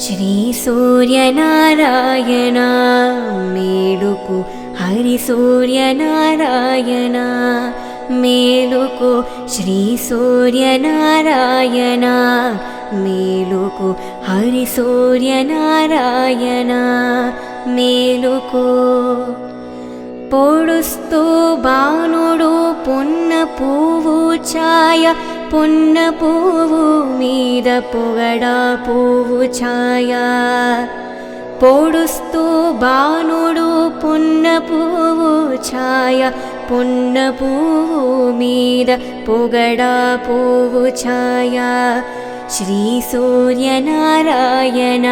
శ్రీ సూర్యనారాయణ మేలుకు, హరి సూర్యనారాయణ మేలుకు, శ్రీ సూర్యనారాయణ మేలుకు, హరి సూర్యనారాయణ మేలుకు. పొడుస్తూ బాణుడు పున్న పువ్వు ఛాయ, పున్న పువ్వు మీద పొగడా పువ్వు ఛాయ. పొడుస్తూ బాణుడు పున్న పువ్వు ఛాయ, పున్న పువ్వు మీద పొగడా పువ్వు ఛాయ. శ్రీ సూర్యనారాయణ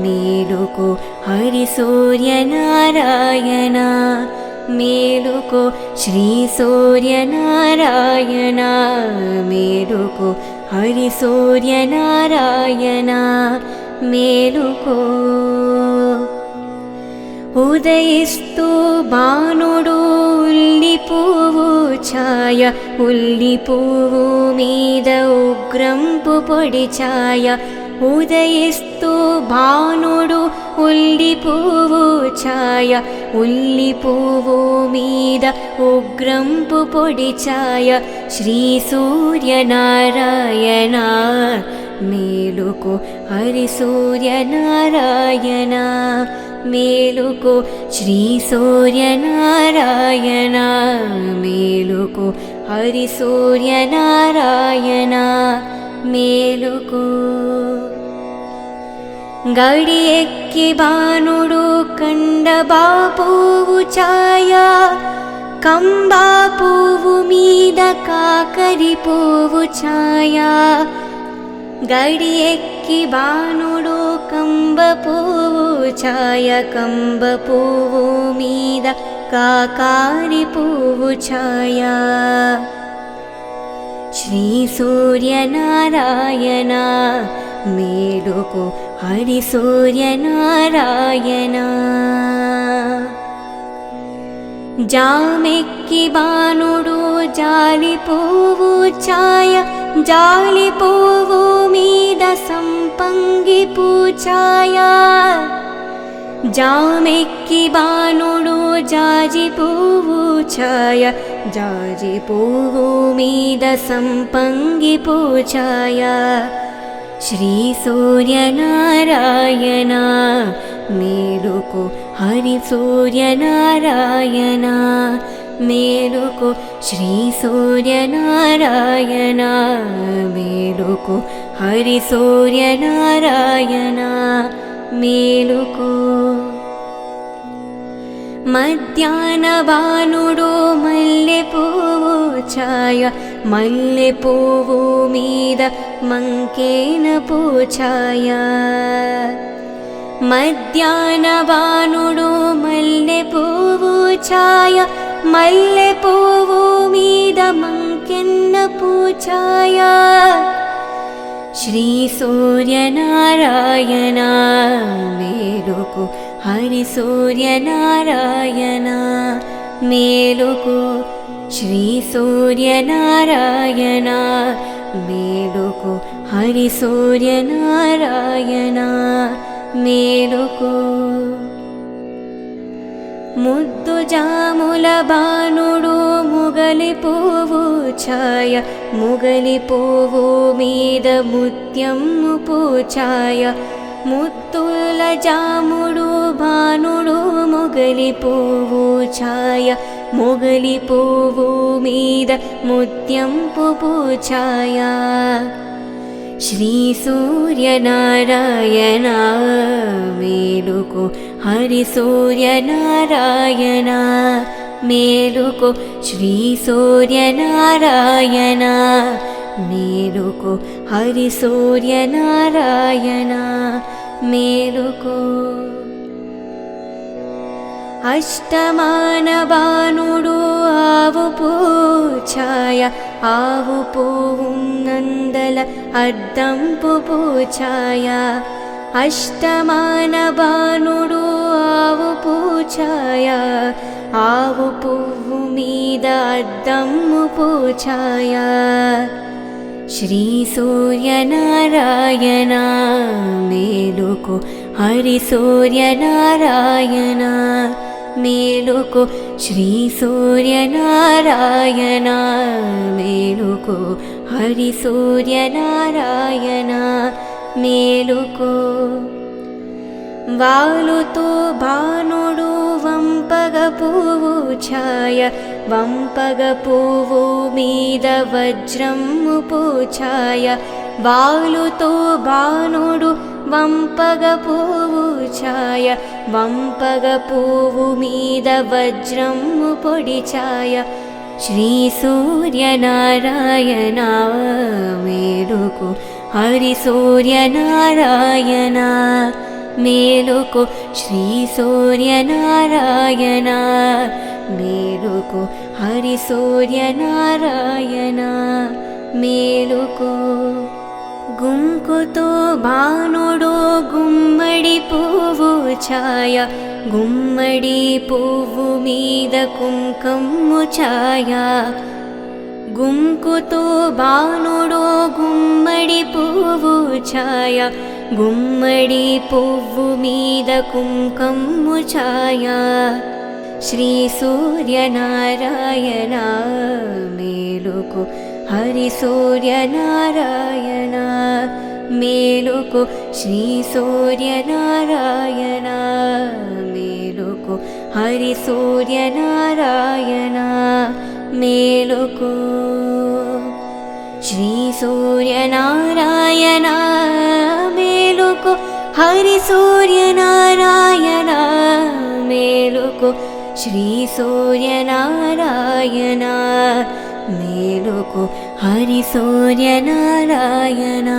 మేలుకు, హరి సూర్యనారాయణ మేలుకు, శ్రీ సూర్యనారాయణ మేలుకు, హరి సూర్యనారాయణ మేలుకో. ఉదయిస్తూ బాణుడు ఉల్లి పువ్వు ఛాయ, ఉల్లి పువ్వు మీద ఉగ్రంపు పొడి ఛాయ. ఉదయిస్తూ బాణుడు ఉల్లి పువ్వు ఛాయ, ఉల్లి పువ్వు మీద ఉగ్రంపు పొడి ఛాయ. శ్రీ సూర్యనారాయణ మేలుకు, హరి సూర్యనారాయణ మేలుకు, శ్రీ సూర్యనారాయణ మేలుకు, హరి సూర్యనారాయణ మేలుకు. గడి ఎక్కి బాణుడు కండబా పువ్వు ఛాయ, కంబా పువ్వు మీద కాకరి పువ్వు ఛాయ. గడి ఎక్కి బాణుడు కంబ పువ్వు ఛాయ, కంబ పువ్వు మీద కాకారి పువ్వు ఛాయ. శ్రీ సూర్యనారాయణ మేలుకు, హరి సూర్యనారాయణ. జామెక్కి బాణుడు జాలి పువ్వు ఛాయ, జాలి పువ్వు మీద సంపంగి పూఛాయ. జామెక్కి బాణుడు జాజి పువ్వు ఛాయ, జాజి పువ్వు మీద సంపంగి పూఛాయ. శ్రీ సూర్యనారాయణ మేలుకు, హరి సూర్యనారాయణ మేలుకు, శ్రీ సూర్యనారాయణ మేలుకు, హరి సూర్యనారాయణ మేలుకు. మధ్యాహ్న బాణుడు మల్లె పువ్వు ఛాయ, మల్లె పువ్వు మీద మంకేన పూఛాయ. మధ్యాహ్న బాణుడు మల్లె పువ్వు ఛాయ, మల్లె పువ్వు మీద మంకెన్న పూఛాయ. శ్రీ సూర్యనారాయణ మేలుకు, హరి సూర్యనారాయణ మేలుకు, శ్రీ సూర్యనారాయణ మేలుకు, హరి సూర్యనారాయణ మేలుకు. ముద్దు జాముల బాణుడు ముగలి పువ్వు ఛాయ, ముగలి పువ్వు మీద ముత్యము పూఛాయ. ముత్తుల జాముడు బాణుడు ముగలి పువ్వు ఛాయ, ముగలి పువ్వు మీద ముత్యంపు పూఛాయ. శ్రీ సూర్యనారాయణ మేలుకు, హరి సూర్యనారాయణ మేలుకు, శ్రీ సూర్యనారాయణ మేలుకు, హరి సూర్యనారాయణ మేలుకు. అష్టమాన బాణుడు ఆవు పూఛాయ, ఆవు పువ్వు నందల అద్దంపు పూఛాయ. అష్టమాన బాణుడు ఆవు పూఛాయ, ఆవు పువ్వు మీద అద్దమ్ము పూఛాయ. శ్రీ సూర్యనారాయణ మేలుకో హరి సూర్యనారాయణ మేలుకో శ్రీ సూర్యనారాయణ మేలుకో హరి సూర్యనారాయణ మేలుకో వాలుతో భానుడు వంపగ పువ్వు ఛాయ వంపగ పువ్వు మీద వజ్రము పూఛాయ వాలుతో భానుడు వంపగ పువ్వు ఛాయ వంపగ పువ్వు మీద వజ్రము పొడి ఛాయ శ్రీ సూర్యనారాయణ మేలుకో హరి సూర్యనారాయణ మేలుకో శ్రీ సూర్యనారాయణ మేలుకో హరి సూర్యనారాయణ మేలుకో గుంకుతో భానుడు గుమ్మడి పువ్వు ఛాయ గుమ్మడి పువ్వు మీద కుంకుమ ఛాయ గుంకుతో భానుడు గుమ్మడి పువ్వు ఛాయ గుమ్మడి పువ్వు మీద కుంకుమ ఛాయ శ్రీ సూర్యనారాయణ మేలుకో హరి సూర్యనారాయణ మేలుకో శ్రీ సూర్యనారాయణ మేలుకో హరి సూర్యనారాయణ మేలుకో శ్రీ సూర్యనారాయణ మేలుకో హరి సూర్యనారాయణ మేలుకో శ్రీ సూర్యనారాయణ మేలుకో హరి సూర్యనారాయణ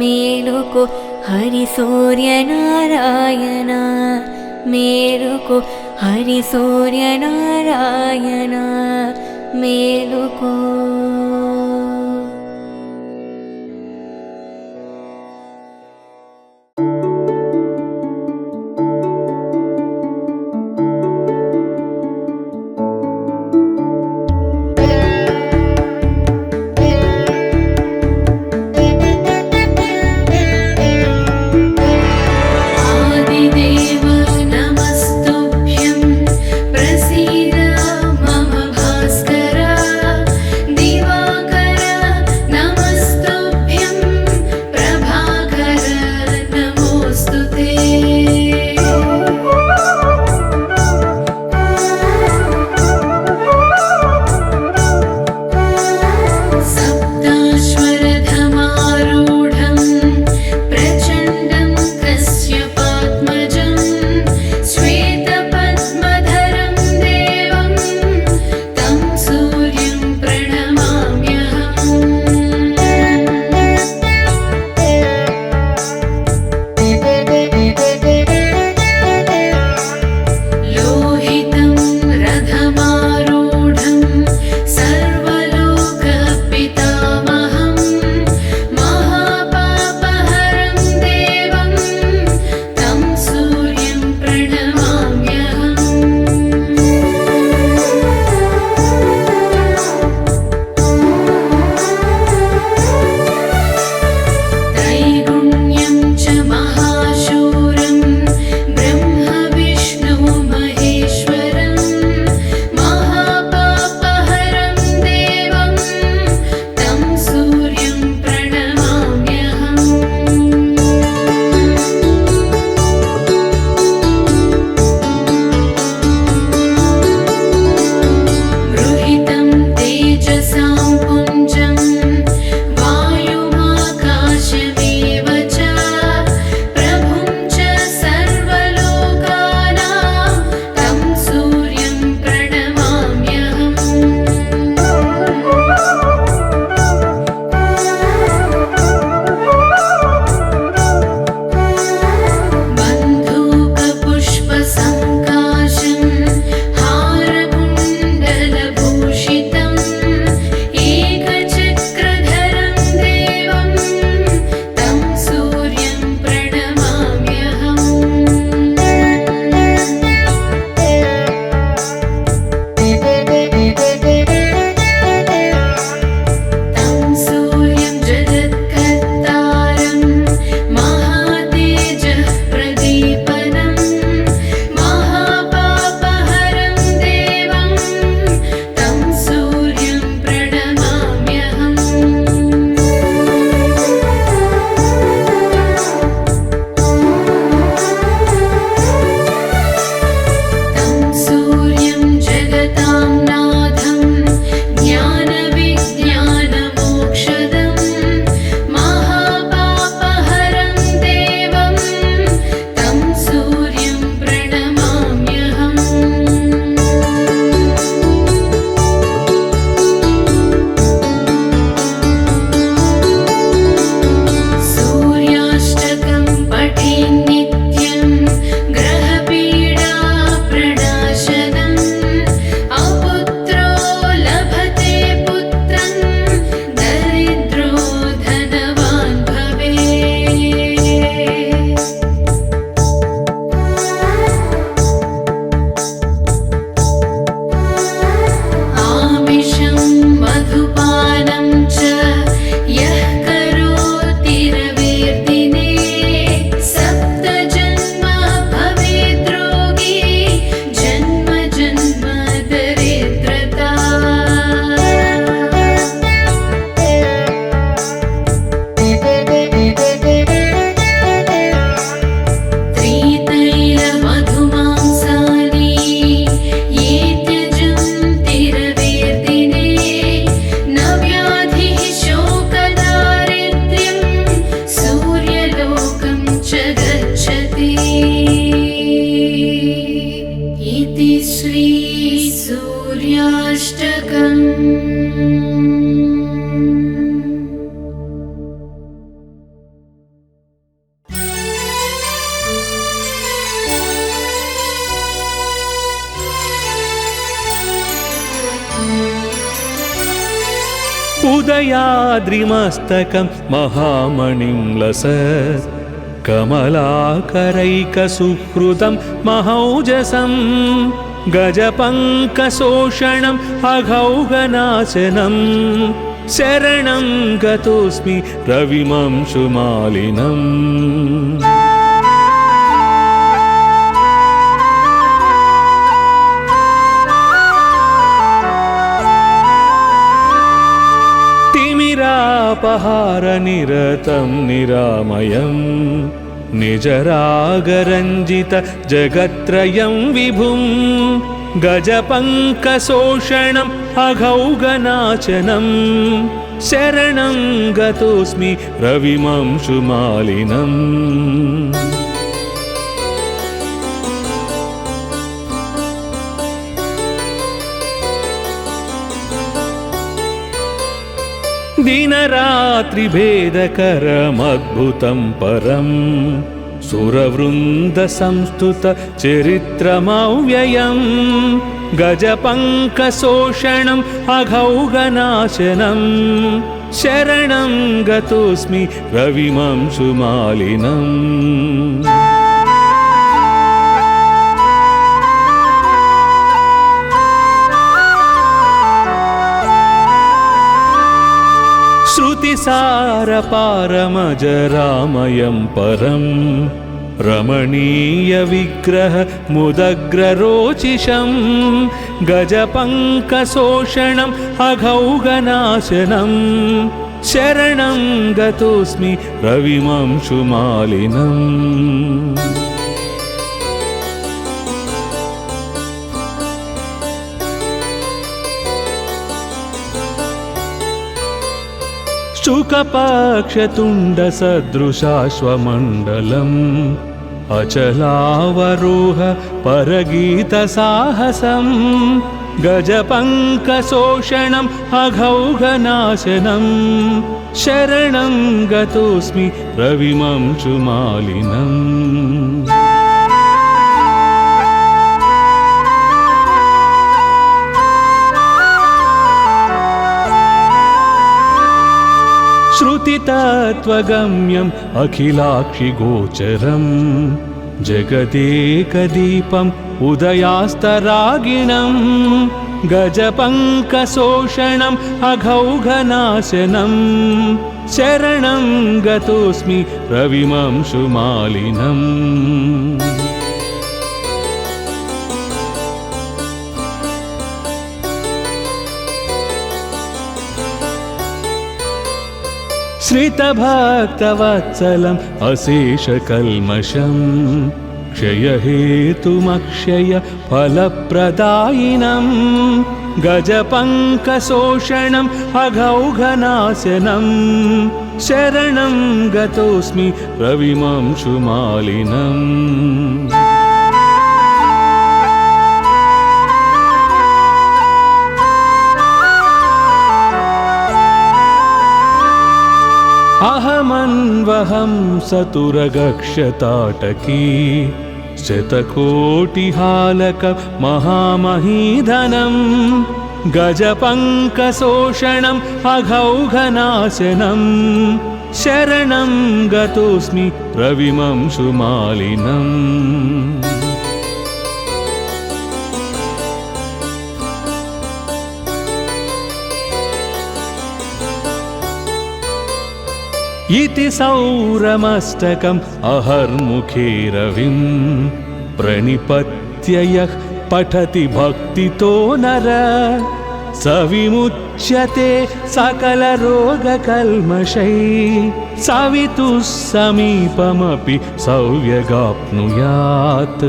మేలుకో హరి సూర్యనారాయణ మేలుకో హరి సూర్యనారాయణ మేలుకో देव उदयाद्रिमस्तकं महामणिं लसत् कमलाकरैकसुहृदं महौजसं गजपङ्कशोषणम् अघौघनाशनं शरणं गतोऽस्मि रविमंशुमालिनम्। तिमिरापहारनिरतं निरामयं निजरागरञ्जित जगत्त्रयं विभुं गजपङ्कशोषणम् अघौघनाशनं शरणं गतोऽस्मि रविमंशुमालिनम्। दिनरात्रिभेदकरमद्भुतं परं सुरवृन्दसंस्तुतचरित्रमव्ययं गजपङ्कशोषणम् अघौघनाशनं शरणं गतोऽस्मि रविमंशुमालिनम्। श्रुतिसारपारमजरामयं परं रमणीयविग्रह मुदग्ररोचिषं गजपङ्कशोषणम् अघौघनाशनं शरणं गतोऽस्मि रविमंशुमालिनम्। शुकपक्षतुण्डसदृशाश्वमण्डलम् अचलावरोह परगीतसाहसं गजपङ्कशोषणम् अघौघनाशनं शरणं गतोऽस्मि रविमंशुमालिनम्। श्रुतितत्त्वगम्यम् अखिलाक्षिगोचरं जगदेकदीपम् उदयास्तरागिणं गजपङ्कशोषणम् अघौघनाशनं शरणं गतोऽस्मि रविमंशुमालिनम्। श्रितभक्तवत्सलम् अशेषकल्मषं क्षयहेतुमक्षय फलप्रदायिनं गजपङ्कशोषणम् अघौघनाशनं शरणं गतोऽस्मि रविमंशुमालिनम्। अहमन्वहं सतुरगक्षताटकी शतकोटिहालक महामहीधनं गजपङ्कशोषणम् अघौघनाशनं शरणं गतोऽस्मि रविमंशुमालिनम्। इति सौरमस्तकम् अहर्मुखे रविं प्रणिपत्य यः पठति भक्तितो नर स विमुच्यते सकलरोगकल्मषैः सवितुः समीपमपि सौव्यगाप्नुयात्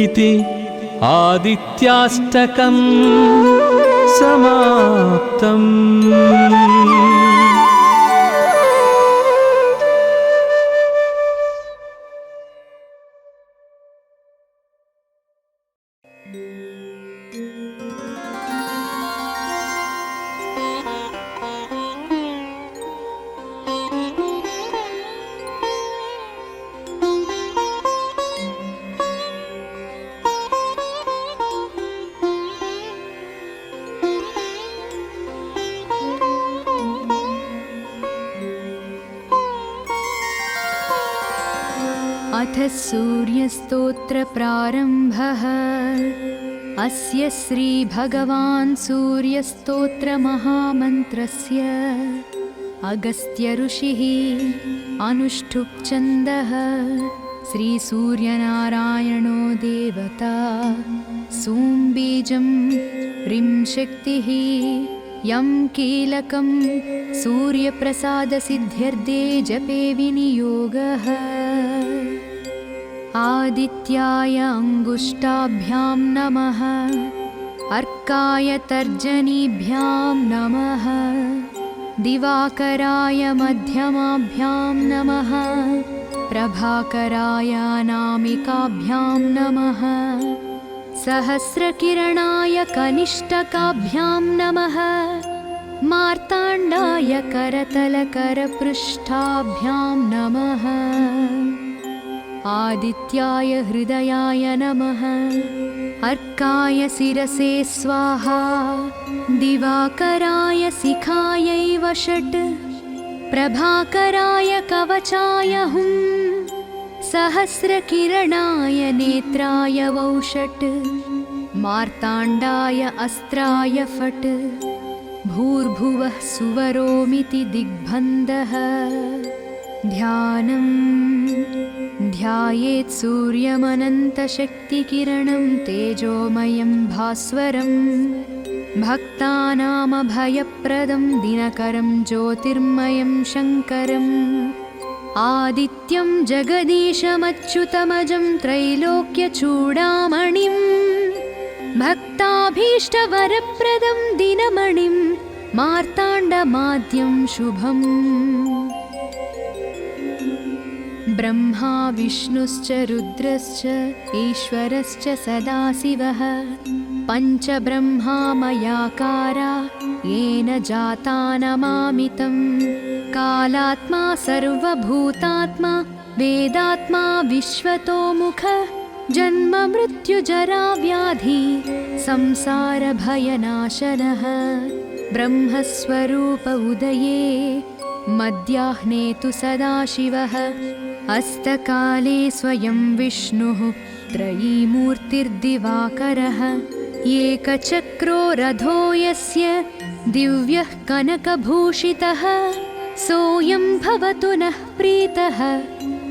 इति आदित्याष्टकम् समाप्तम्। अथ सूर्यस्तोत्रप्रारम्भः। अस्य श्रीभगवान् सूर्यस्तोत्रमहामन्त्रस्य अगस्त्यऋषिः अनुष्ठुप् छन्दः। श्रीसूर्यनारायणो देवता, सूम्बीजं ह्रीं शक्तिः, यं कीलकं सूर्यप्रसादसिद्ध्यर्थे जपे विनियोगः। आदित्याय अङ्गुष्ठाभ्यां नमः, अर्काय तर्जनीभ्यां नमः, दिवाकराय मध्यमाभ्यां नमः, प्रभाकराय अनामिकाभ्यां नमः, सहस्रकिरणाय कनिष्ठकाभ्यां नमः, मार्ताण्डाय करतलकरपृष्ठाभ्यां नमः, आदित्याय हृदयाय नमः, अर्काय शिरसे स्वाहा, दिवाकराय शिखायै वषट्, प्रभाकराय कवचाय हुं, सहस्रकिरणाय नेत्राय वौषट्, मार्ताण्डाय अस्त्राय फट्, भूर्भुवः सुवरोमिति दिग्बन्धः। ध्यानं ध्यायेत् सूर्यमनन्तशक्तिकिरणं तेजोमयं भास्वरं, भक्तानामभयप्रदं दिनकरं ज्योतिर्मयं शङ्करम्, आदित्यं जगदीशमच्युतमजं त्रैलोक्यचूडामणिं, भक्ताभीष्टवरप्रदं दिनमणिं मार्ताण्डमाद्यं शुभम्। ब्रह्मा विष्णुश्च रुद्रश्च ईश्वरश्च सदाशिवः, पञ्चब्रह्मामयाकारा येन जाता नमामि तं। कालात्मा सर्वभूतात्मा वेदात्मा विश्वतोमुख, जन्ममृत्युजराव्याधि संसारभयनाशनः। ब्रह्मस्वरूप उदये मध्याह्ने तु सदाशिवः, अस्तकाले स्वयं विष्णुः त्रयीमूर्तिर्दिवाकरः। एकचक्रो रथो यस्य दिव्यः कनकभूषितः, सोऽयं भवतु नः प्रीतः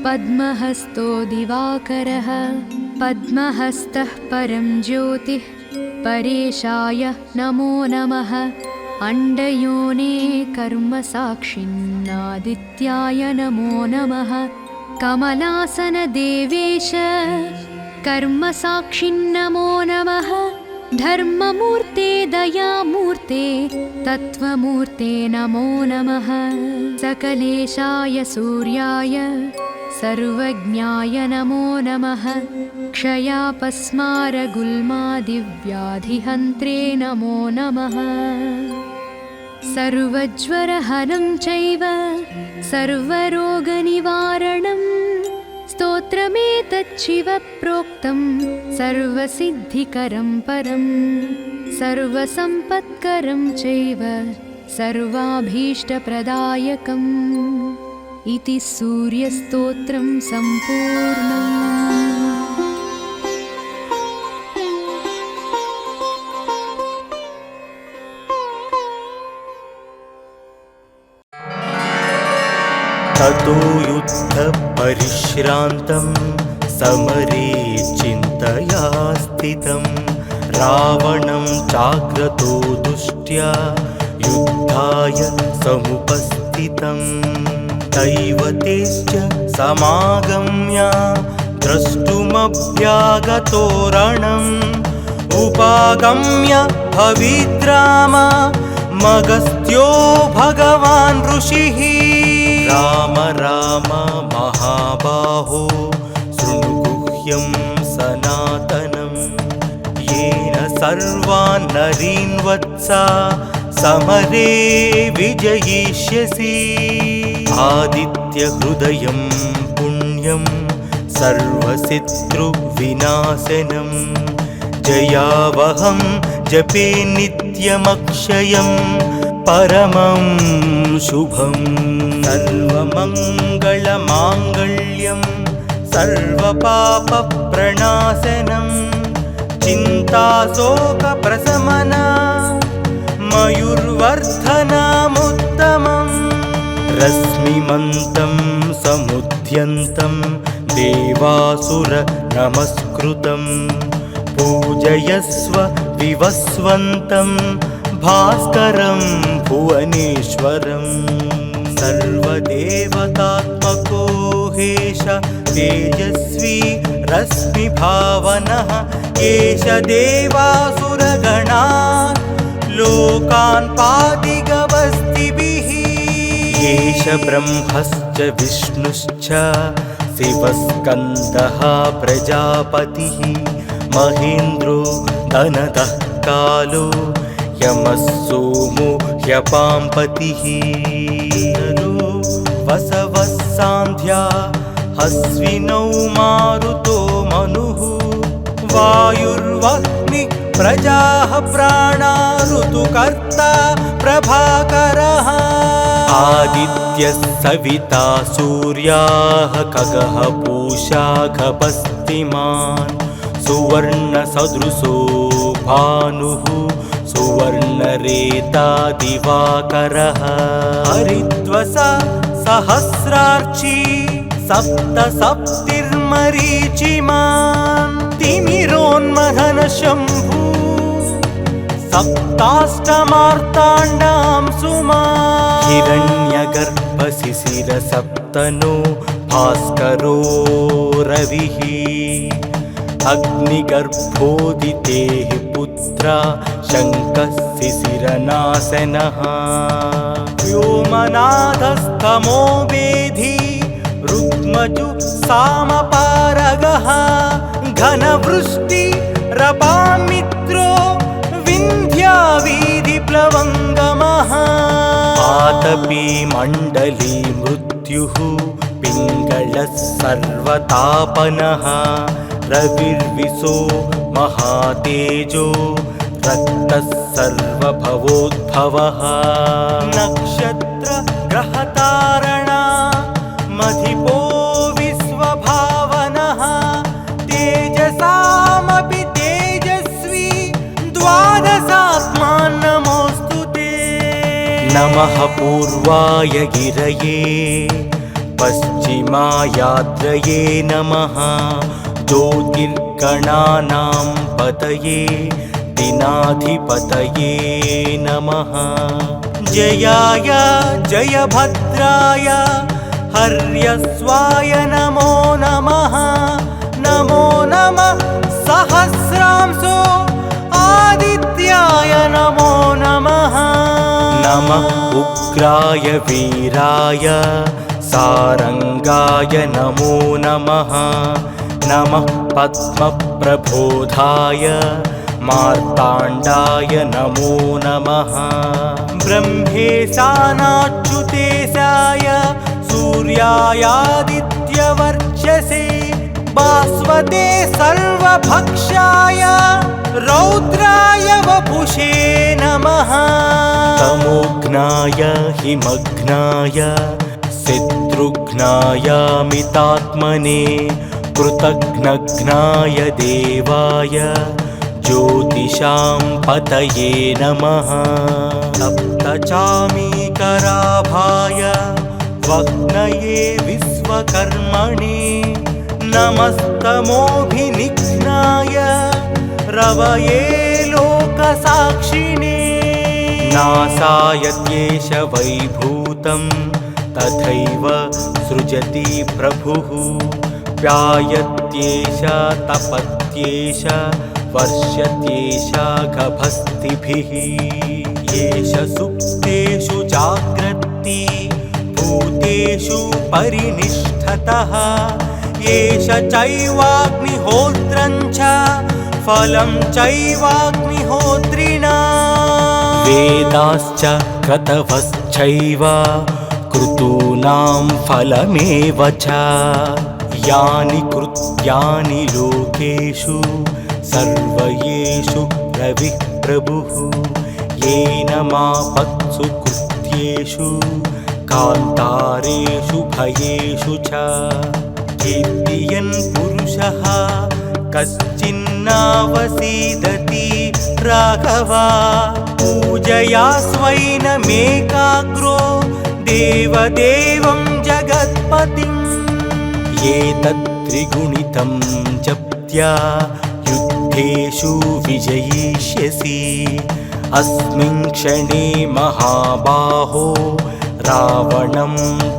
पद्महस्तो दिवाकरः। पद्महस्तः परं ज्योतिः परेशाय नमो नमः, अण्डयोने कर्मसाक्षिन्नादित्याय नमो नमः, कमलासनदेवेश कर्मसाक्षिन्नमो नमः, धर्ममूर्ते दयामूर्ते तत्त्वमूर्ते नमो नमः, सकलेशाय सूर्याय सर्वज्ञाय नमो नमः, क्षयापस्मारगुल्मादिव्याधिहन्त्रे नमो नमः, सर्वज्वरहनं चैव सर्वरोगनिवारणं, स्तोत्रमेतच्छिवप्रोक्तं सर्वसिद्धिकरं परं, सर्वसम्पत्करं चैव सर्वाभीष्टप्रदायकम्। इति सूर्यस्तोत्रं सम्पूर्णम्। ततो युद्धपरिश्रान्तं समरे चिन्तया स्थितं, रावणं चाग्रतो दुष्ट्या युद्धाय समुपस्थितं। दैवतेश्च समागम्य द्रष्टुमभ्यागतो रणम्, उपागम्य भविद्राम मगस्त्यो भगवान् ऋषिः। राम राम महाबाहो शृणु गुह्यं सनातनं, येन सर्वान् नरीन् वत्सा समरे विजयिष्यसि। आदित्यहृदयं पुण्यं सर्वशत्रुविनाशनं, जयावहं जपे नित्यमक्षयं परमं शुभम्। सर्वमङ्गलमाङ्गल्यं सर्वपापप्रणाशनं चिन्ताशोकप्रशमना मयूर्वर्धनमुत्तमम् रश्मिमन्तं समुद्यन्तं देवासुर नमस्कृतं पूजयस्व विवस्वन्तं भास्करं भुवनेश्वरम् सर्वदेवतात्मको हेश तेजस्वी रश्मिभावनः एष देवासुरगणान् लोकान् पादिगवस्तिभिः एष ब्रह्मश्च विष्णुश्च शिवस्कन्दः प्रजापतिः महेन्द्रो धनदः कालो यमः सोमो ह्यपाम्पतिः वसवः सान्ध्या हस्विनौ मारुतो मनुः वायुर्वह्निः प्रजाः प्राणा ऋतुकर्ता प्रभाकरः आदित्यः सविता सूर्याः खगः पूषा गभस्तिमान् सुवर्णसदृशो भानुः सुवर्णरेता दिवाकरः हरिद्वसा सहस्रार्ची सप्तसप्तिर्मरीचिमान् तिमिरोन्मथनशम्भु सप्ताष्टमार्ताण्डां सुमान् हिरण्यगर्भशिशिरसप्तनो भास्करो रविः अग्निगर्भोदितेः पुत्रा शङ्कः शिशिरनाशनः व्योमनाथस्तमो वेधी रुग्मजु सामपारगः घनवृष्टि रपामित्रो विन्ध्यावीधिप्लवङ्गमः आतपी मण्डली मृत्युः पिङ्गलः सर्वतापनः रविर्विशो महातेजो रक्तः सर्वभवोद्भवः नक्षत्र ग्रहतारणा मधिपो विश्वभावनः तेजसामपि तेजस्वी द्वादशात्मान् नमोऽस्तु ते नमः पूर्वाय गिरये पश्चिमायाद्रये नमः ज्योतिर्गणानां पतये दिनाधिपतये नमः जयाय जयभद्राय हर्यस्वाय नमो नमः नमो नमः सहस्रांशो आदित्याय नमो नमः नमः उग्राय वीराय सारंगाय नमो नमः नमः पद्मप्रबोधाय मार्ताण्डाय नमो नमः ब्रह्मेशानाच्युतेशाय सूर्यायादित्यवर्चसे भास्वते सर्वभक्षाय रौद्राय वपुषे नमः तमोघ्नाय हिमघ्नाय शत्रुघ्नायामितात्मने कृतघ्नघ्नाय देवाय ज्योतिषां पतये नमः सप्तचामीकराभाय वग्नये विश्वकर्मणे नमस्तमोभिनिघ्नाय रवये लोकसाक्षिणे नासाय त्येष वैभूतं तथैव सृजति प्रभुः व्यायत्येष तपत्येष वर्षत्येष गभस्तिभिः येष सुप्तेषु जाग्रत्ति भूतेषु परिनिष्ठतः येष चैवाग्निहोत्रं च फलं चैवाग्निहोत्रिणा वेदाश्च क्रतवश्चैव क्रतूनां फलमेव च यानि कृत्यानि लोकेषु सर्वयेषु रविः प्रभुः येन मापत्सु कृत्येषु कान्तारेषु भयेषु च चेद्यन् पुरुषः कश्चिन्नावसीदति राघवा पूजया स्वैनमेकाग्रो देवदेवं जगत्पतिम् एतत्त्रिगुणितं जप्त्या युद्धेषु विजयिष्यसि अस्मिन् क्षणे महाबाहो रावणं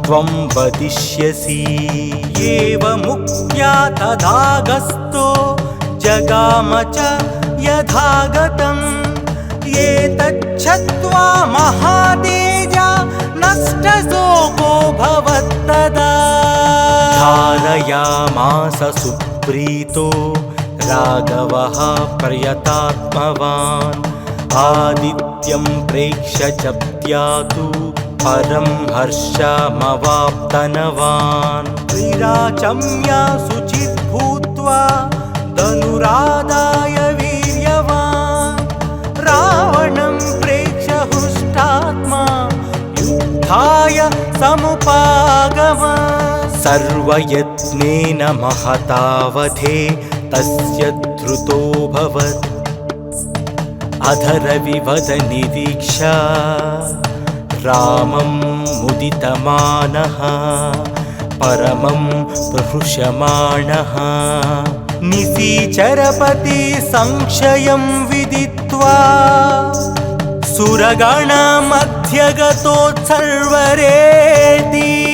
त्वं वदिष्यसि एवमुक्त्या तदागस्तो जगाम च यथागतम् एतच्छ्रुत्वा महातेजा नष्टशोको भवत्तदा धारयामास सुप्रीतो राघवः प्रयतात्मवान् आदित्यं प्रेक्ष्य जप्त्यातु परं हर्षमवाप्तनवान् त्रिराचम्या शुचित् भूत्वा धनुरादाय वीर्यवान् रावणं प्रेक्ष्य हृष्टात्मा युद्धाय समुपागम सर्वयत्नेन महतावधे तस्य धृतोऽभवत् अधरविवदनिरीक्षा रामं मुदितमानः परमं प्रहृष्यमाणः निशिचरपति संशयं विदित्वा सुरगणमध्यगतोत्सर्वरेति